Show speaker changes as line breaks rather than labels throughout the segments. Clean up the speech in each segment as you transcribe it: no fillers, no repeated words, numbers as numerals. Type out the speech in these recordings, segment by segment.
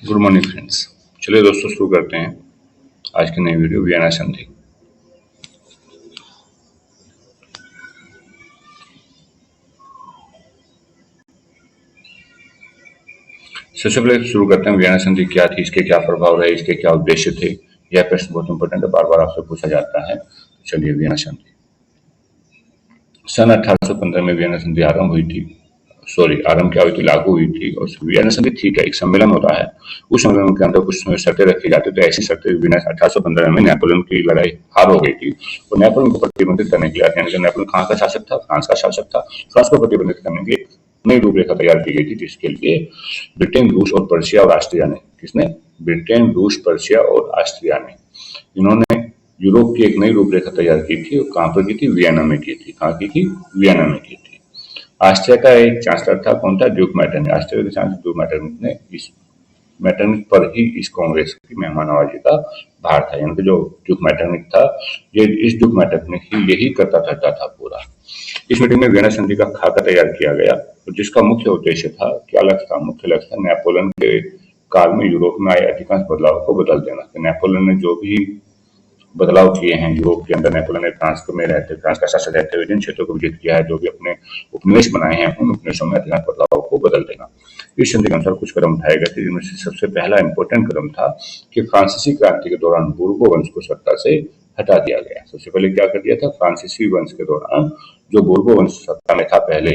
Good morning friends. चलिए दोस्तों शुरू करते हैं आज की नई वीडियो वियना संधि। सबसे पहले शुरू करते हैं वियना संधि क्या थी, इसके क्या प्रभाव रहे, इसके क्या उद्देश्य थे। यह प्रश्न बहुत इंपॉर्टेंट है, बार बार आपसे पूछा जाता है। चलिए वियना संधि सन 1815 में वियना संधि आरंभ हुई थी। आरंभ क्या हुई थी, लागू हुई थी। और वियना संधि ठीक है, एक सम्मेलन होता है। उस सम्मेलन के अंदर कुछ शर्तें रखी जाती थी। ऐसी शर्तें 1815 में नेपोलियन की लड़ाई हार हो गई थी और नेपोलियन को प्रतिबंधित करने के लिए, यानी कि नेपोलियन कहाँ का शासक था, फ्रांस का शासक था। फ्रांस को प्रतिबंधित करने के लिए नई रूपरेखा तैयार की गई थी, जिसके लिए ब्रिटेन, रूस और पर्शिया और ऑस्ट्रिया ने, किसने, ब्रिटेन, रूस, पर्शिया और ऑस्ट्रिया ने, इन्होंने यूरोप की एक नई रूपरेखा तैयार की थी। और कहाँ पर की थी, वियना में की थी। कहाँ की थी, वियना में की थी। ऑस्ट्रिया का एक चांसलर था, कौन था, ड्यूक मैटरनिख। ऑस्ट्रिया के चांसलर ड्यूक मैटरनिख ने इस मैटरनिख पर ही इस कांग्रेस की मेहमान नवाजी का भार था। यानी कि जो ड्यूक मैटरनिख था, ये इस ड्यूक मैटरनिख ही यही करता धरता था पूरा। इस मीटिंग में वियना संधि का खाका तैयार किया गया, तो जिसका मुख्य उद्देश्य था, क्या लक्ष्य था, मुख्य लक्ष्य था नेपोलियन के काल में यूरोप में आए अधिकांश बदलाव को बदल देना। तो नेपोलियन ने जो भी बदलाव किए हैं यूरोप के अंदर, नेपोलियन ने फ्रांस का शासक रहते हुए जिन क्षेत्रों को विजित किया है, जो भी अपने उपनिवेश बनाए हैं, उन उपनिवेशों में अधिकांश बदलाव को बदल देना। इस संधि के अनुसार कुछ कदम उठाए गए थे, जिनमें से सबसे पहला इंपॉर्टेंट कदम था कि फ्रांसीसी क्रांति के दौरान बोर्बो वंश को सत्ता से हटा दिया गया। सबसे पहले क्या कर दिया था, फ्रांसीसी वंश के दौरान जो बोर्बो वंश सत्ता में था पहले,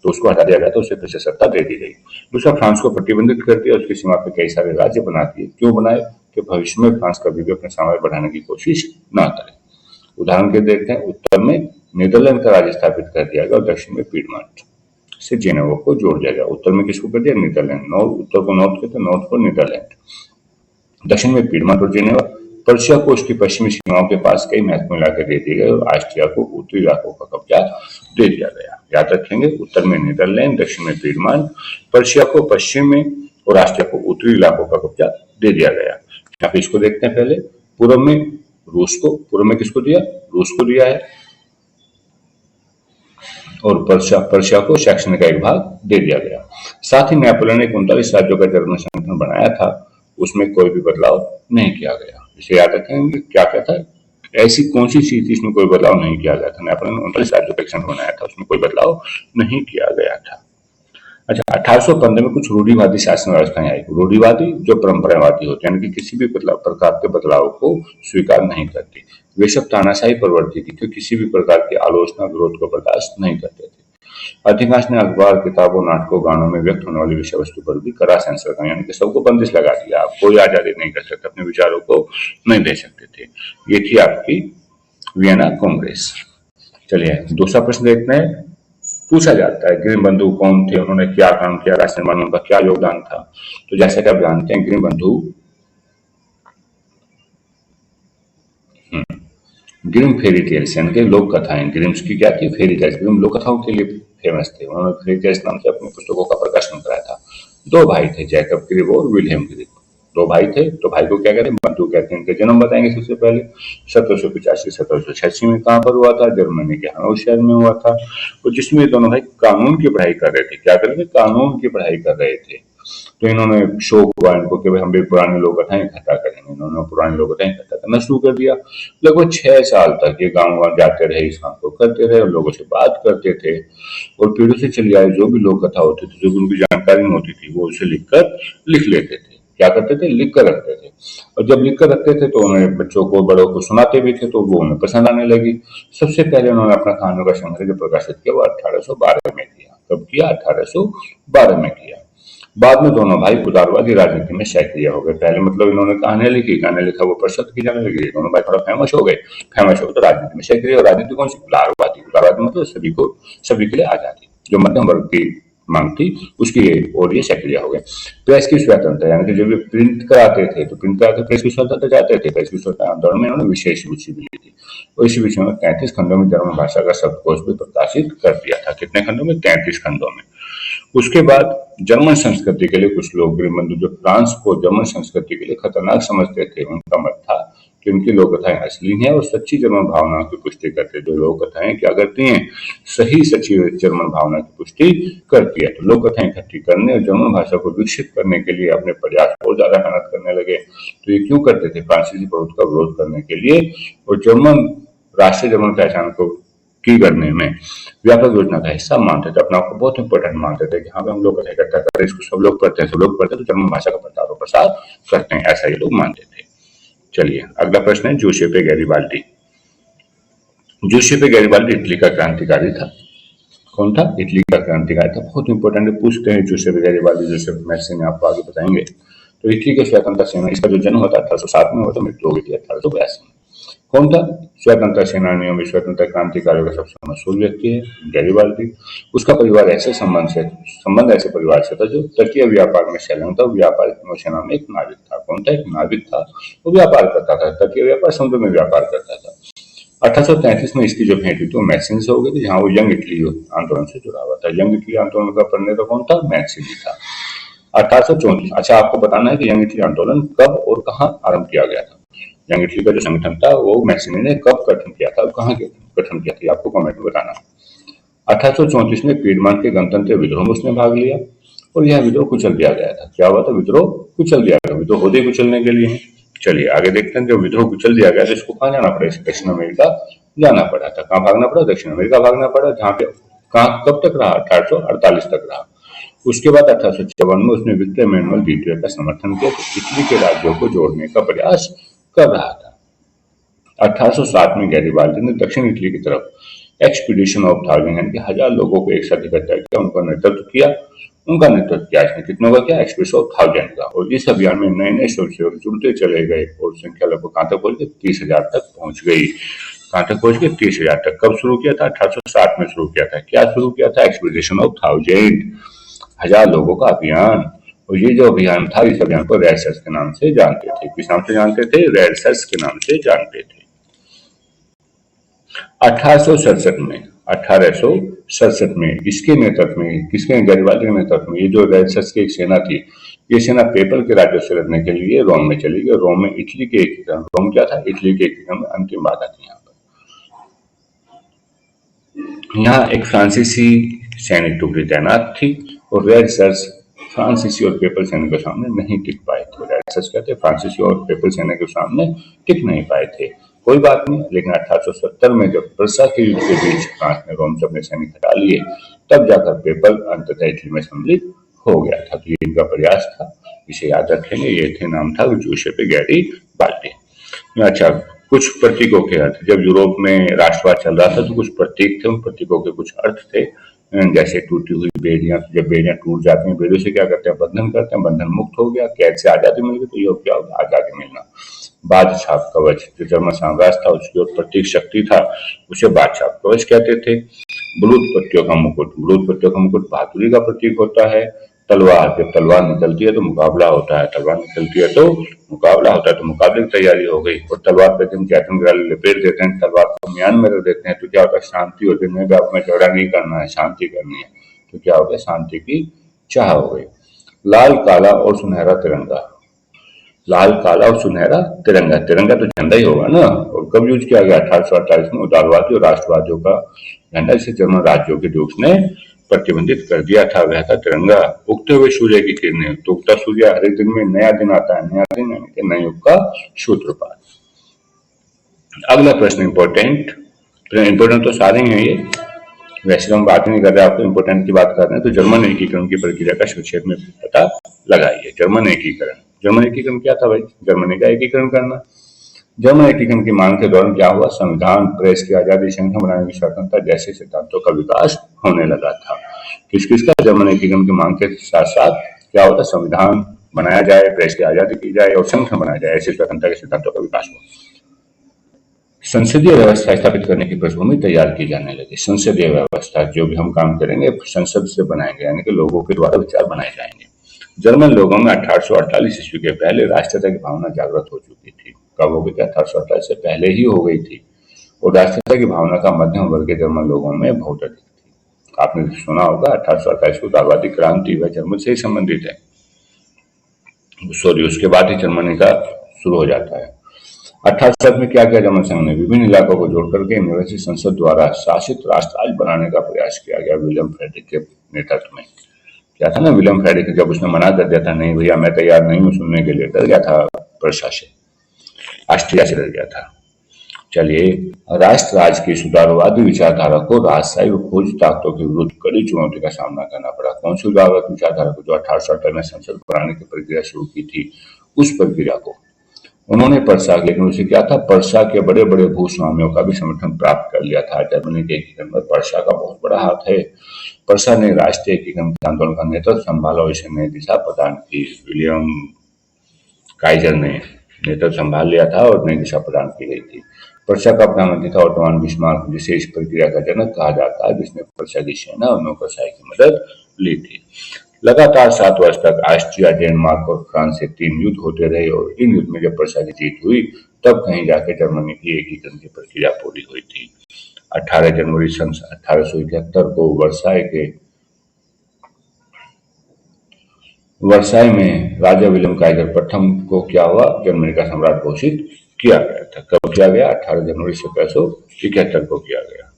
तो उसको हटा दिया गया, तो उसे फिर से सत्ता दे दी गई। दूसरा, फ्रांस को प्रतिबंधित कर दिया, उसकी सीमा पर कई सारे राज्य बना दिए। क्यों बनाए, कि भविष्य में फ्रांस कभी भी अपने साम्राज्य बढ़ाने की कोशिश ना करे। उदाहरण के देखते हैं, उत्तर में नीदरलैंड का राज्य स्थापित कर दिया गया और दक्षिण में पीडमॉन्ट से जेनेवा को जोड़ दिया गया। उत्तर में किसको कर दिया, नीदरलैंड। उत्तर को नॉर्थ कहते हैं, नॉर्थ को नीदरलैंड, दक्षिण में पीडमॉन्ट और जेनेवा। पर्शिया को उसकी पश्चिमी सीमाओं के पास कई महत्वपूर्ण इलाके दे दिए गए और ऑस्ट्रिया को उत्तरी इलाकों का कब्जा दे दिया गया। याद रखेंगे, उत्तर में नीदरलैंड, दक्षिण में पीडमॉन्ट, पर्शिया को पश्चिम में और ऑस्ट्रिया को उत्तरी इलाकों का कब्जा दे दिया गया। आप इसको देखते हैं, पहले पूर्व में रूस को, पूर्व में किसको दिया, रूस को दिया है, और पर्शिया को सेक्शन का एक भाग दे दिया गया। साथ ही नेपोलियन ने 39 राज्यों का जर्मन संगठन बनाया था, उसमें कोई भी बदलाव नहीं किया गया। इसे याद रखेंगे, क्या कहता है, ऐसी कौन सी चीज थी इसमें कोई बदलाव नहीं किया गया था। नेपोलियन ने 39 राज्यों का एक संगठन बनाया था, उसमें कोई बदलाव नहीं किया गया था। अच्छा, 1815 में कुछ रूढ़िवादी शासन व्यवस्थाएं आई। रूढ़िवादी जो परंपरावादी होते हैं, यानी कि किसी भी प्रकार के बदलाव को स्वीकार नहीं करती। वे सब तानाशाही प्रवृत्ति थी, किसी भी प्रकार की आलोचना, विरोध को बर्दाश्त नहीं करते थे। अधिकांश ने अखबार, किताबों, नाटकों, गानों में व्यक्त होने वाली विषय वस्तु पर भी कड़ा सेंसर लगा, यानी कि सबको बंदिश लगा दिया। आप कोई आजादी नहीं कर सकते, अपने विचारों को नहीं दे सकते थे। ये थी आपकी वियना कांग्रेस। चलिए दूसरा प्रश्न देखते हैं। पूछा जाता है ग्रीन बंधु कौन थे, उन्होंने क्या काम किया, राष्ट्र निर्माण में उनका क्या योगदान था। तो जैसा कि आप जानते हैं, ग्रीन बंधु ग्रीम फेरी टेल्स, यानी कि लोक कथाएं, ग्रिम्स की क्या थी, फेरी टेल्स, ग्रिम लोक कथाओं के लिए फेमस थे। उन्होंने फेरी टेल्स नाम से अपनी पुस्तकों का प्रकाशन कराया था। दो भाई थे, जैकब ग्रिम और विलियम ग्रिम। दो भाई थे, तो भाई को क्या कहते हैं, बंधु कहते हैं। इनका जन्म बताएंगे सबसे पहले। 1785-1786 में कहाँ पर हुआ था, जर्मनी के हनोवर शहर में हुआ था। और जिसमें दोनों भाई कानून की पढ़ाई कर रहे थे। क्या कर रहे थे, कानून की पढ़ाई कर रहे थे। तो इन्होंने शौक हुआ इनको कि भाई हम भी पुरानी लोक कथाएं इकट्ठा करेंगे। इन्होंने पुरानी लोक कथाएं इकट्ठा करना शुरू कर दिया। लगभग 6 साल तक ये गांव गांव जाते रहे, इस काम को करते रहे और लोगों से बात करते थे। और पीढ़ी से चली आई जो भी लोक कथा होती थी, जो भी उनकी जानकारी नहीं होती थी, वो उसे लिख लेते थे। क्या करते थे, लिख कर रखते थे। और जब लिख कर रखते थे तो उन्हें बच्चों को, बड़ों को सुनाते भी थे, तो वो उन्हें पसंद आने लगी। सबसे पहले उन्होंने अपना कहानियों का संग्रह जो प्रकाशित किया वो 1812 में किया। कब किया, 1812 में किया। बाद में दोनों भाई उदारवादी राजनीति में सक्रिय हो गए। पहले मतलब इन्होंने कहानियां लिखी, कहानियां लिखा, वो प्रसिद्ध की जाने लगी। दोनों भाई थोड़ा फेमस हो गए तो राजनीति में सक्रिय। और राजनीति कौन सी, उदारवादी। उदारवादी मतलब सभी के लिए आजादी, जो मध्यम वर्ग की मांग थी, उसकी और ये सक्रिय हो गए। प्रेस की स्वतंत्रता, यानी कि जब ये प्रिंट कराते थे तो प्रिंट कराते प्रेस की स्वतंत्रता चाहते थे। प्रेस की स्वतंत्रता आंदोलन में इन्होंने विशेष रुचि भी ली थी। और इसी विषय में 33 खंडों में जर्मन भाषा का शब्दकोश भी प्रकाशित कर दिया था। कितने खंडों में, 33 खंडों में। उसके बाद जर्मन संस्कृति के लिए कुछ लोग, जो फ्रांस को जर्मन संस्कृति के लिए खतरनाक समझते थे, उनका मत था किनकी लोक कथाएं असली हैं और सच्ची जर्मन भावनाओं की पुष्टि करती है। जो लोक कथाएं क्या करती हैं, सही सच्ची जर्मन भावना की पुष्टि करती है। तो लोक कथाएं इकट्ठी करने और जर्मन भाषा को विकसित करने के लिए अपने प्रयास और ज्यादा मेहनत करने लगे। तो ये क्यों करते थे, फ्रांसीसी प्रभुत्व का विरोध करने के लिए और जर्मन राष्ट्रीय जर्मन पहचान को की करने में व्यापक योजना का हिस्सा मानते थे। अपने आप को बहुत इंपॉर्टेंट मानते थे कि हाँ हम लोग इकट्ठा कर रहे हैं, इसको सब लोग करते हैं, सब लोग करते हैं तो जर्मन भाषा का प्रचार और प्रसार करते हैं, ऐसा ये लोग मानते थे। चलिए अगला प्रश्न है जूसेppe गैरिबाल्डी। जूसेppe गैरिबाल्डी इटली का क्रांतिकारी था। कौन था? इटली का क्रांतिकारी था। बहुत इंपॉर्टेंट है, पूछते हैं जूसेppe गैरिबाल्डी, जूसेppe मैस्सिनी आपको आगे बताएंगे। तो इटली के स्वतंत्रता सेना, इसका जो जन्म होता है 1807 में होता, मृत्यु हो गई थी 1882 में। कौन था? स्वतंत्रता सेनानियों में स्वतंत्रता क्रांतिकारियों का सबसे मशहूर व्यक्ति है गैरिबाल्डी। उसका परिवार संबंध ऐसे परिवार से था जो तटीय व्यापार में संलग्न था। व्यापारिक नौसेना में एक नाविक था। कौन था? एक नाविक था, वो व्यापार करता था, तटीय व्यापार, समुद्र में व्यापार करता था। 1833 में इसकी जो भेंट हुई तो मैक्सिनी से हो गई थी, जहाँ वो यंग इटली आंदोलन से जुड़ा हुआ था। यंग इटली आंदोलन का प्रणेता कौन था? मैक्सिनी था। 1834, अच्छा आपको बताना है कि यंग इटली आंदोलन कब और कहाँ आरंभ किया गया था। यंग इटली का जो संगठन था वो मैक्सिनी ने कब गठन किया था, कहाँ गठन किया था, आपको कमेंट में बताना। 1834 में पीडमॉन्ट के गणतंत्र विद्रोह में उसने भाग लिया और यह विद्रोह कुचल दिया गया था। क्या हुआ था? विद्रोह कुचल दिया गया। विद्रोह होते कुचलने के लिए। चलिए आगे देखते हैं। जब विद्रोह कुचल दिया गया तो इसको कहाँ जाना पड़ा? दक्षिण अमेरिका जाना पड़ा था। कहाँ भागना पड़ा? दक्षिण अमेरिका भागना पड़ा, जहाँ पे कहाँ कब तक रहा? 1848 तक रहा। उसके बाद 1854 में उसने विक्टर मैनुअल द्वितीय का समर्थन किया, तो इटली के राज्यों को जोड़ने का प्रयास कर रहा था। 1807 में गैरिबाल्डी ने दक्षिण इटली की तरफ एक्सपीडिशन ऑफ 1000 यानी कि 1000 लोगों को एक साथ इकट्ठा किया, उनका नेतृत्व किया। इसमें कितनों का किया? एक्सपीडिशन ऑफ 1000 का। और इस अभियान में नए नए स्वयंसेवक जुड़ते चले गए और संख्या लगभग कहाँ तक पहुंच गई? 30,000 तक पहुंच गई। कहाँ तक पहुंच गई? 30,000 तक। कब शुरू किया था? 1860 में शुरू किया था। क्या शुरू किया था? एक्सपीडिशन ऑफ 1000 लोगों का अभियान। और ये जो अभियान था, इस अभियान को रेड सर्च के नाम से जानते थे। किस नाम से जानते थे? रेड सर्च के नाम से जानते थे। 1867 में इसके नेतृत्व में, किसके? गैरिबाल्डी के नेतृत्व में, ये जो रेड सर्च की एक सेना थी, ये सेना पेपल के राज्यों से लड़ने के लिए रोम में चली गई। रोम में इटली के एकीकरण, रोम क्या था? इटली के एकीकरण में अंतिम बाधा थी। यहाँ एक फ्रांसीसी सैनिक टुकड़ी तैनात थी और रेड सर्च फ्रांसीसी और पेपल सेना के सामने नहीं टिक पाए थे। रेड सर्च कहते फ्रांसीसी और पेपल सेना के सामने टिक नहीं पाए थे। कोई बात नहीं, लेकिन 1870 में जब वर्षा के युद्ध के बीच फ्रांस ने रोम से अपने सैनिक हटा लिए, तब जाकर पेपल अंततः इटली में सम्मिलित हो गया था। तो ये इनका प्रयास था, इसे याद रखेंगे। ये थे, नाम था जूसेppe गैरिबाल्डी। अच्छा, कुछ प्रतीकों के अर्थ। जब यूरोप में राष्ट्रवाद चल रहा था तो कुछ प्रतीक थे, उन प्रतीकों के कुछ अर्थ थे। जैसे टूटी हुई बेड़ियां, जब बेड़ियां टूट जाती हैं, बेड़ियों से क्या करते हैं? बंधन करते हैं। बंधन मुक्त हो गया, कैद से आजादी मिल गई, तो ये क्या होगा? आजादी मिलना। बादशाह कवच, जो जर्मन साम्राज्य था उसकी ओर प्रतीक शक्ति था, उसे बादशाह कवच कहते थे। ब्लूत पट्टियों का मुकुट, ब्लूत पट्टियों का मुकुट बहादुरी का प्रतीक होता है। तलवार, जब तलवार निकलती है तो मुकाबला होता है, तलवार निकलती है तो मुकाबला होता है, तो मुकाबले की तैयारी हो गई। और तलवार पे हम कैथन ग्राल लपेट देते हैं, तलवार को म्यान में रख देते हैं, तो क्या होता है? शांति होती है। में झगड़ा नहीं करना है, शांति करनी है, तो क्या हो गया? शांति की चाह हो गई। लाल, काला और सुनहरा तिरंगा, लाल, काला और सुनहरा तिरंगा, तिरंगा तो झंडा ही होगा ना। और कब यूज किया गया? 1848 में उदारवादी और राष्ट्रवादियों का झंडा, जिसे जर्मन राज्यों के ड्यूक्स ने प्रतिबंधित कर दिया था। वह था तिरंगा। उगते हुए सूर्य की किरणें, तो उगता सूर्य हर एक दिन में नया दिन आता है, नया दिन यानी कि नए युग का सूत्रपात। अगला प्रश्न इंपॉर्टेंट तो सारे ही हैं ये, वैसे हम बात नहीं कर रहे, आपको इंपॉर्टेंट की बात कर रहे हैं। तो जर्मन एकीकरण की प्रक्रिया का संक्षेप में पता लगाइए। जर्मन एकीकरण, जर्मन एकीकरण क्या था भाई? जर्मनी का एकीकरण करना। जर्मन एकीकरण की मांग के दौरान क्या हुआ? संविधान, प्रेस की आजादी, संगठन बनाने की स्वतंत्रता जैसे सिद्धांतों का विकास होने लगा था। किस किस का? जर्मन एकीकरण की मांग के साथ साथ क्या होता? संविधान बनाया जाए, प्रेस की आजादी की जाए और संगठन बनाया जाए, ऐसे स्वतंत्रता के सिद्धांतों का विकास हुआ। संसदीय व्यवस्था स्थापित करने की पृष्ठभूमि तैयार की जाने लगी। संसदीय व्यवस्था, जो भी हम काम करेंगे संसद से बनाएंगे, यानी कि लोगों के द्वारा विचार बनाए जाएंगे। जर्मन लोगों में 1848 ईस्वी के पहले राष्ट्रीयता की भावना जागृत हो चुकी थी। कब हो गई थी? 1848 से पहले ही हो गई थी। और राष्ट्रीयता की भावना का मध्यम वर्ग के जर्मन लोगों में बहुत अधिक थी। आपने सुना होगा 1848 को उदारवादी क्रांति, वह जर्मन से ही संबंधित है। सॉरी, उसके बाद ही जर्मनी का शुरू हो जाता है। 1860 में क्या किया जर्मन संघ ने? विभिन्न इलाकों को जोड़कर के यूनिवर्सिटी संसद द्वारा शासित राष्ट्र राज्य बनाने का प्रयास किया गया विलियम फ्रेडरिक के नेतृत्व में। क्या था ना, विलियम फ्रेडरिक जब उसने मना कर दिया था, नहीं भैया मैं तैयार नहीं हूँ सुनने के लिए, डर गया था प्रशा से, ऑस्ट्रिया से डर गया था। चलिए, राष्ट्र राज्य की सुधारवादी विचारधारा को राजशाही व खोज ताकतों के विरुद्ध कड़ी चुनौती का सामना करना पड़ा। कौन सी सुधारवादी विचारधारा को? जो 1860 में संसद बनाने की प्रक्रिया शुरू की थी, उस प्रक्रिया को उन्होंने पर्सा, लेकिन उसे क्या था, पर्सा के बड़े बड़े भूस्वामियों का भी समर्थन प्राप्त कर लिया था। जर्मनी के एकीकरण में पर्सा का बहुत बड़ा हाथ है। पर्सा ने राष्ट्रीय एकीकरण के आंदोलन का नेतृत्व संभाला और इसे नई दिशा प्रदान की। विलियम काइजर ने नेतृत्व संभाल लिया था और नई दिशा प्रदान की गई थी। पर्सा का प्रधानमंत्री था ऑटोमान बिस्मार्क, जिसे इस प्रक्रिया का जनक कहा जाता है, जिसने पर्सा की सेना और नौकरशाही की मदद ली थी। लगातार 7 वर्ष तक ऑस्ट्रिया, डेनमार्क और फ्रांस से 3 युद्ध होते रहे और इन युद्ध में जब पर्सा की जीत हुई तब कहीं जाके जर्मनी की एकीकरण की प्रक्रिया पूरी हुई थी। 18 जनवरी सन 1871 को वर्साई में राजा विलियम काइजर प्रथम को क्या हुआ, जर्मनी का सम्राट घोषित किया गया था। कब किया गया? 18 जनवरी 1771 को किया गया।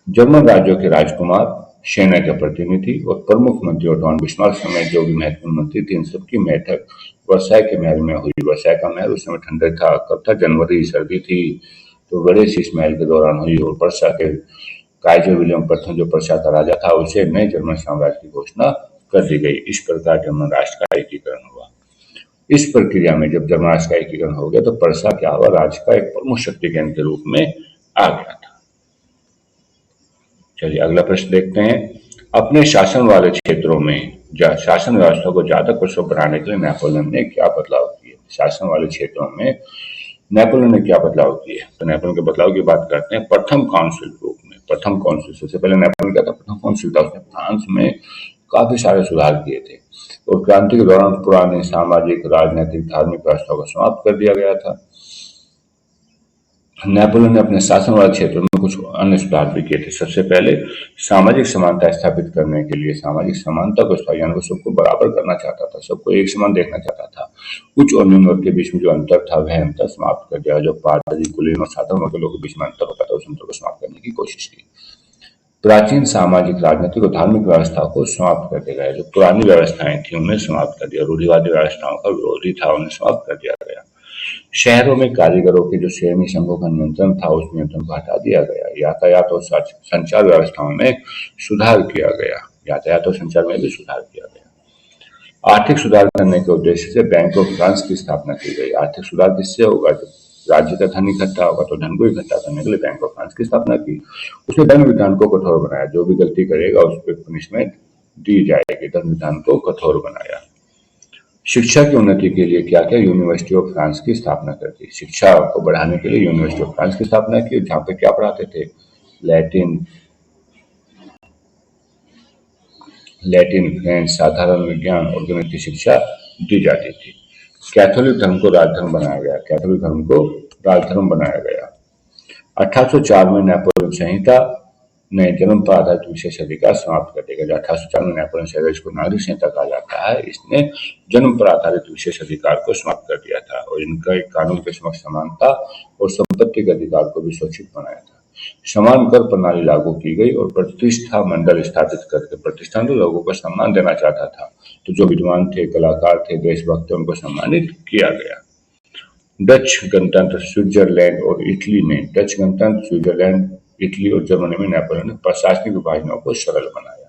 जर्मन राज्यों के राजकुमार, सेना के प्रतिनिधि और प्रमुख मंत्री ऑटोमान बिस्मार्क समेत जो भी महत्वपूर्ण मंत्री थे, इन सबकी बैठक वर्साई के महल में हुई। वर्साई का महल उस समय ठंडा था, कब था? जनवरी, सर्दी थी, तो बड़े से इस महल के दौरान हुई और पर्सा के काइजर विलियम प्रथम जो पर्सा का राजा था, उसे नए जर्मन साम्राज्य की घोषणा कर दी गई। इस प्रकार जर्मन राष्ट्र का एकीकरण हुआ। इस प्रक्रिया में जब जर्मन राष्ट्र का एकीकरण हो गया तो पर्सा क्या हुआ, राज्य का एक प्रमुख शक्ति केंद्र के रूप में आ गया था। चलिए अगला प्रश्न देखते हैं। अपने शासन वाले क्षेत्रों में शासन व्यवस्था को ज्यादा कुशल बनाने के लिए नेपोलियन ने क्या बदलाव किए? शासन वाले क्षेत्रों में नेपोलियन ने क्या बदलाव किए? तो नेपोलियन के बदलाव की बात करते हैं। प्रथम काउंसिल रूप में, प्रथम काउंसिल, सबसे पहले नेपोलियन क्या था? प्रथम काउंसिल था। उसने फ्रांस में काफी सारे सुधार किए थे और क्रांति के दौरान पुराने सामाजिक, राजनीतिक, धार्मिक व्यवस्था को समाप्त कर दिया गया था। नेपोलियन ने अपने शासन वाले क्षेत्रों में कुछ अन्य सुधार भी किए थे। सबसे पहले सामाजिक समानता स्थापित करने के लिए, सामाजिक समानता को यानी सबको बराबर करना चाहता था, सबको एक समान देखना चाहता था। उच्च और निम्न वर्ग के बीच में जो अंतर था वह अंतर समाप्त कर दिया। जो पादरी, कुलीन और साधारण वर्ग के लोगों के बीच में अंतर होता था, उस अंतर को समाप्त करने की कोशिश की। प्राचीन सामाजिक, राजनीतिक और धार्मिक व्यवस्था को समाप्त कर दिया गया। जो पुरानी व्यवस्थाएं थी उन्हें समाप्त कर दिया। रूढ़िवादी व्यवस्थाओं का विरोधी था, उन्हें समाप्त कर दिया गया। शहरों में कारीगरों के जो श्रेणी संघों का नियंत्रण था, उस नियंत्रण को हटा दिया गया। यातायात और संचार व्यवस्थाओं में सुधार किया गया। यातायात और संचार में भी सुधार किया गया। आर्थिक सुधार करने के उद्देश्य से बैंक ऑफ फ्रांस की स्थापना की गई। आर्थिक सुधार किससे होगा? जब राज्य का धन इकट्ठा होगा तो धन को इकट्ठा करने के लिए बैंक ऑफ फ्रांस की स्थापना की। उसने दंड विधान को कठोर बनाया। जो भी गलती करेगा उस पर पनिशमेंट दी जाएगी। दंड विधान को कठोर बनाया। शिक्षा की उन्नति के लिए क्या किया? यूनिवर्सिटी ऑफ फ्रांस की स्थापना कर दी। शिक्षा को बढ़ाने के लिए यूनिवर्सिटी ऑफ फ्रांस की स्थापना की, जहाँ पे क्या पढ़ाते थे? लैटिन, फ्रेंच, साधारण विज्ञान और गणित की शिक्षा दी जाती थी। कैथोलिक धर्म को राजधर्म बनाया गया। कैथोलिक धर्म को राजधर्म बनाया गया। 1804 में नेपोलियन संहिता ने जन्म पर आधारित विशेष अधिकार समाप्त कर दिया। 1804 में नेपोलियन संहिता, जिसको नागरिक संहिता कहा जाता है, इसने जन्म पर आधारित विशेष अधिकार को समाप्त कर दिया था और इनका एक कानून के समक्ष समानता और संपत्ति के अधिकार को भी सुरक्षित बनाया था। समान कर प्रणाली लागू की गई और प्रतिष्ठा मंडल स्थापित करके प्रतिष्ठान लोगों को सम्मान देना चाहता था। तो जो विद्वान थे, कलाकार थे, देशभक्त थे, उनको सम्मानित किया गया। डच गणतंत्र स्विट्जरलैंड और इटली में, डच गणतंत्र स्विट्जरलैंड, इटली और जर्मनी में नेपोलियन ने प्रशासनिक विभाजनों को सरल बनाया।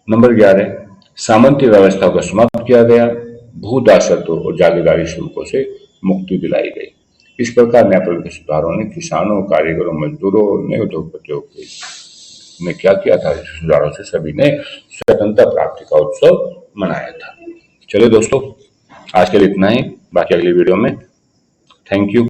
नंबर 11, सामंती व्यवस्था को समाप्त किया गया। भूदासत्व और जागीरदारी शुल्कों से मुक्ति दिलाई गई। इस प्रकार नेपोलियन के सुधारों ने किसानों, कारीगरों, मजदूरों और नए उद्योगपतियों ने क्या किया था? सुधारों से सभी ने स्वतंत्रता प्राप्ति का उत्सव मनाया था। चलिए दोस्तों, आज के लिए इतना ही, बाकी अगली वीडियो में। Thank you.